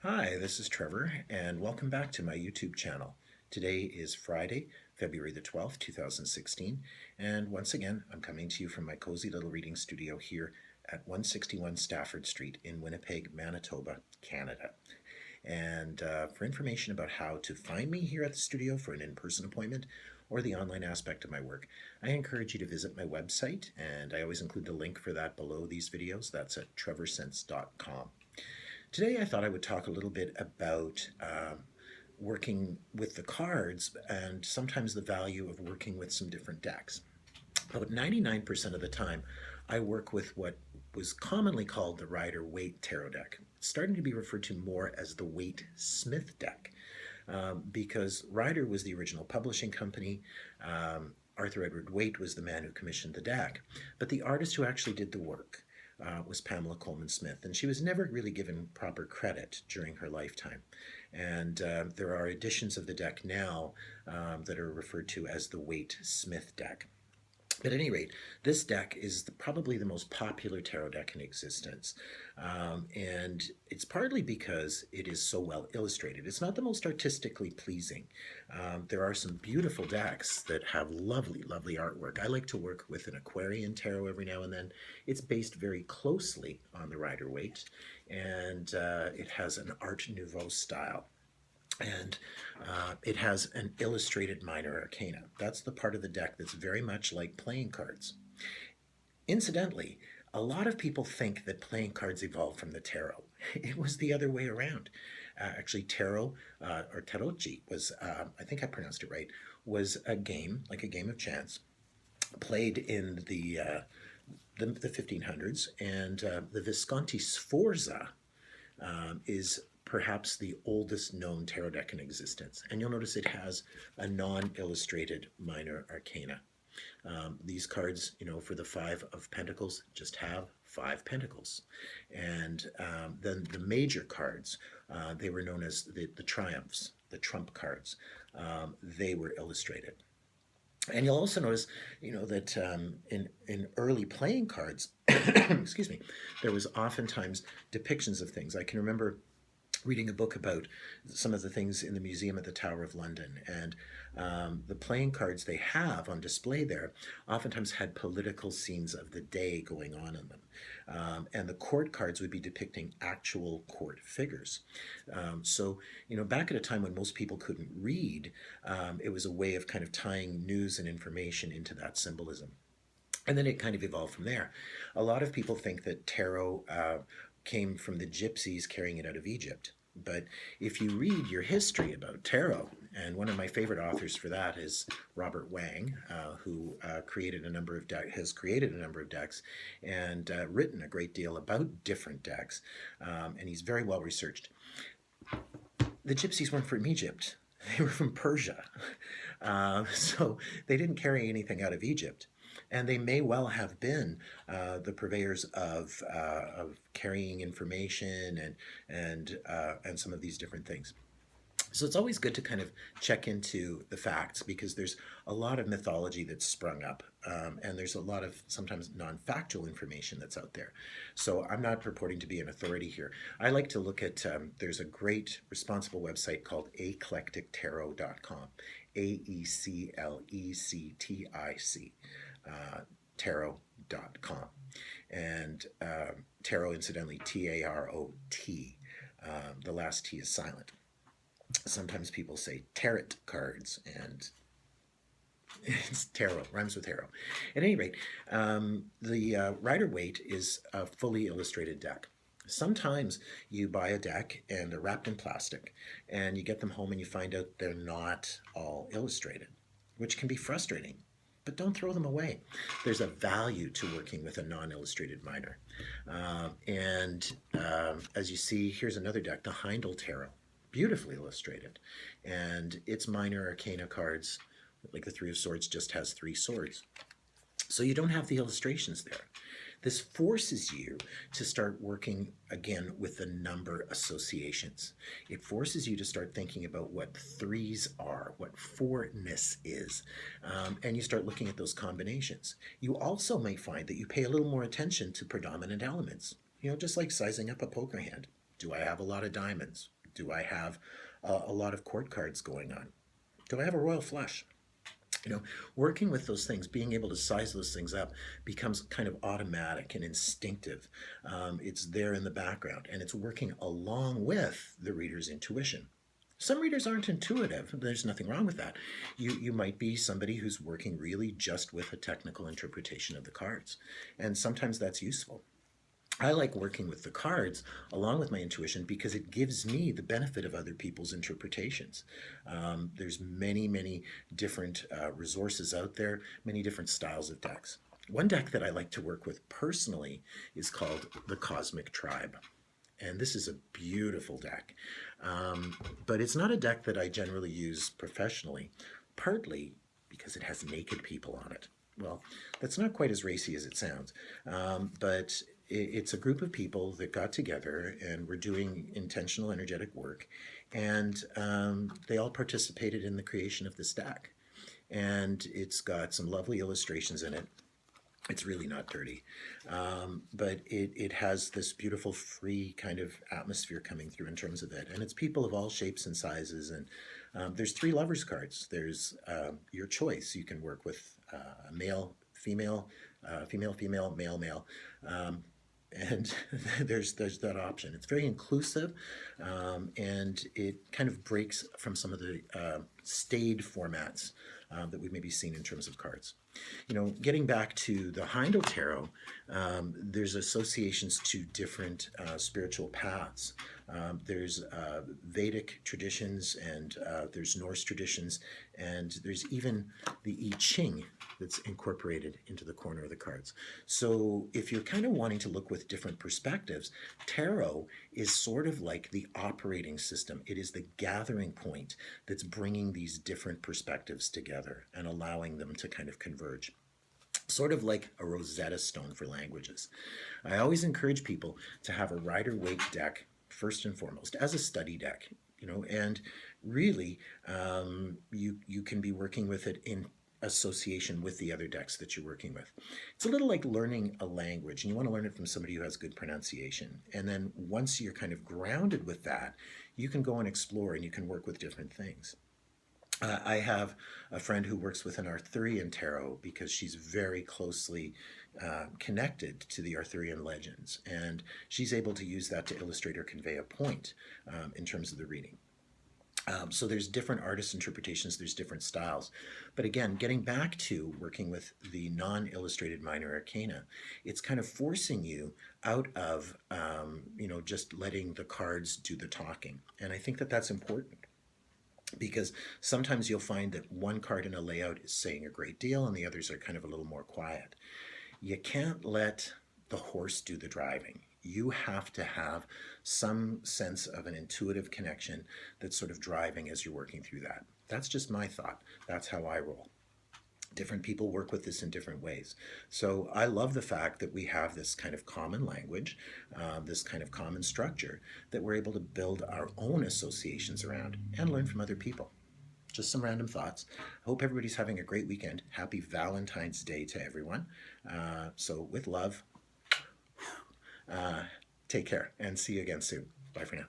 Hi, this is Trevor, and welcome back to my YouTube channel. Today is Friday, February the 12th, 2016, and once again, I'm coming to you from my cozy little reading studio here at 161 Stafford Street in Winnipeg, Manitoba, Canada. And for information about how to find me here at the studio for an in-person appointment or the online aspect of my work, I encourage you to visit my website, and I always include the link for that below these videos. That's at trevorsense.com. Today, I thought I would talk a little bit about working with the cards and sometimes the value of working with some different decks. About 99% of the time, I work with what was commonly called the Rider-Waite Tarot deck. It's starting to be referred to more as the Waite-Smith deck because Rider was the original publishing company. Arthur Edward Waite was the man who commissioned the deck, but the artist who actually did the work was Pamela Coleman Smith, and she was never really given proper credit during her lifetime. And there are editions of the deck now that are referred to as the Waite-Smith deck. At any rate, this deck is probably the most popular tarot deck in existence. And it's partly because it is so well illustrated. It's not the most artistically pleasing. There are some beautiful decks that have lovely, lovely artwork. I like to work with an Aquarian tarot every now and then. It's based very closely on the Rider-Waite, and it has an Art Nouveau style. And it has an illustrated minor arcana. That's the part of the deck that's very much like playing cards. Incidentally, a lot of people think that playing cards evolved from the tarot. It was the other way around. Actually, tarot, or tarotchi, was, I think I pronounced it right, was a game, like a game of chance, played in the 1500s, and the Visconti Sforza is perhaps the oldest known tarot deck in existence. And you'll notice it has a non-illustrated minor arcana. These cards, for the Five of Pentacles, just have 5 pentacles. And then the major cards, they were known as the triumphs, the trump cards. They were illustrated. And you'll also notice, that in early playing cards, excuse me, there was oftentimes depictions of things. I can remember reading a book about some of the things in the museum at the Tower of London, and the playing cards they have on display there oftentimes had political scenes of the day going on in them. And the court cards would be depicting actual court figures. So, back at a time when most people couldn't read, it was a way of kind of tying news and information into that symbolism. And then it kind of evolved from there. A lot of people think that tarot came from the gypsies carrying it out of Egypt. But if you read your history about tarot, and one of my favorite authors for that is Robert Wang, who has created a number of decks and written a great deal about different decks, and he's very well researched. The gypsies weren't from Egypt. They were from Persia. So they didn't carry anything out of Egypt. And they may well have been the purveyors of carrying information and some of these different things. So it's always good to kind of check into the facts, because there's a lot of mythology that's sprung up, and there's a lot of sometimes non-factual information that's out there. So I'm not purporting to be an authority here. I like to look at, there's a great responsible website called eclectictarot.com, AECLECTIC, tarot.com. And tarot, incidentally, TAROT. The last T is silent. Sometimes people say tarot cards, and it's tarot, rhymes with tarot. At any rate, the Rider-Waite is a fully illustrated deck. Sometimes you buy a deck and they're wrapped in plastic, and you get them home and you find out they're not all illustrated, which can be frustrating. But don't throw them away. There's a value to working with a non-illustrated minor. As you see, here's another deck, the Heindel Tarot, beautifully illustrated. And its minor arcana cards, like the Three of Swords, just has 3 swords. So you don't have the illustrations there. This forces you to start working again with the number associations. It forces you to start thinking about what 3s are, what 4-ness is, and you start looking at those combinations. You also may find that you pay a little more attention to predominant elements, just like sizing up a poker hand. Do I have a lot of diamonds? Do I have a lot of court cards going on? Do I have a royal flush? You know, working with those things, being able to size those things up becomes kind of automatic and instinctive. It's there in the background, and it's working along with the reader's intuition. Some readers aren't intuitive. There's nothing wrong with that. You might be somebody who's working really just with a technical interpretation of the cards, and sometimes that's useful. I like working with the cards along with my intuition because it gives me the benefit of other people's interpretations. There's many different resources out there, many different styles of decks. One deck that I like to work with personally is called the Cosmic Tribe. And this is a beautiful deck. But it's not a deck that I generally use professionally, partly because it has naked people on it. Well, that's not quite as racy as it sounds, but it's a group of people that got together and were doing intentional energetic work, and they all participated in the creation of this deck. And it's got some lovely illustrations in it. It's really not dirty, but it has this beautiful free kind of atmosphere coming through in terms of it. And it's people of all shapes and sizes. And there's 3 lovers cards. There's your choice. You can work with male, female, female, male, male. And there's that option. It's very inclusive, and it kind of breaks from some of the staid formats that we've maybe seen in terms of cards. You know, getting back to the Hindo Tarot, there's associations to different spiritual paths. There's Vedic traditions, and there's Norse traditions, and there's even the I Ching that's incorporated into the corner of the cards. So if you're kind of wanting to look with different perspectives, tarot is sort of like the operating system. It is the gathering point that's bringing these different perspectives together and allowing them to kind of converge. Sort of like a Rosetta Stone for languages. I always encourage people to have a Rider-Waite deck first and foremost as a study deck, you know, and really you can be working with it in association with the other decks that you're working with. It's a little like learning a language, and you want to learn it from somebody who has good pronunciation. And then once you're kind of grounded with that, you can go and explore, and you can work with different things. I have a friend who works with an Arthurian tarot because she's very closely connected to the Arthurian legends, and she's able to use that to illustrate or convey a point in terms of the reading. So there's different artist interpretations, there's different styles. But again, getting back to working with the non-illustrated minor arcana, it's kind of forcing you out of, just letting the cards do the talking. And I think that that's important, because sometimes you'll find that one card in a layout is saying a great deal and the others are kind of a little more quiet. You can't let the horse do the driving. You have to have some sense of an intuitive connection that's sort of driving as you're working through that. That's just my thought. That's how I roll. Different people work with this in different ways. So I love the fact that we have this kind of common language, this kind of common structure that we're able to build our own associations around and learn from other people. Just some random thoughts. I hope everybody's having a great weekend. Happy Valentine's Day to everyone. So with love, take care and see you again soon. Bye for now.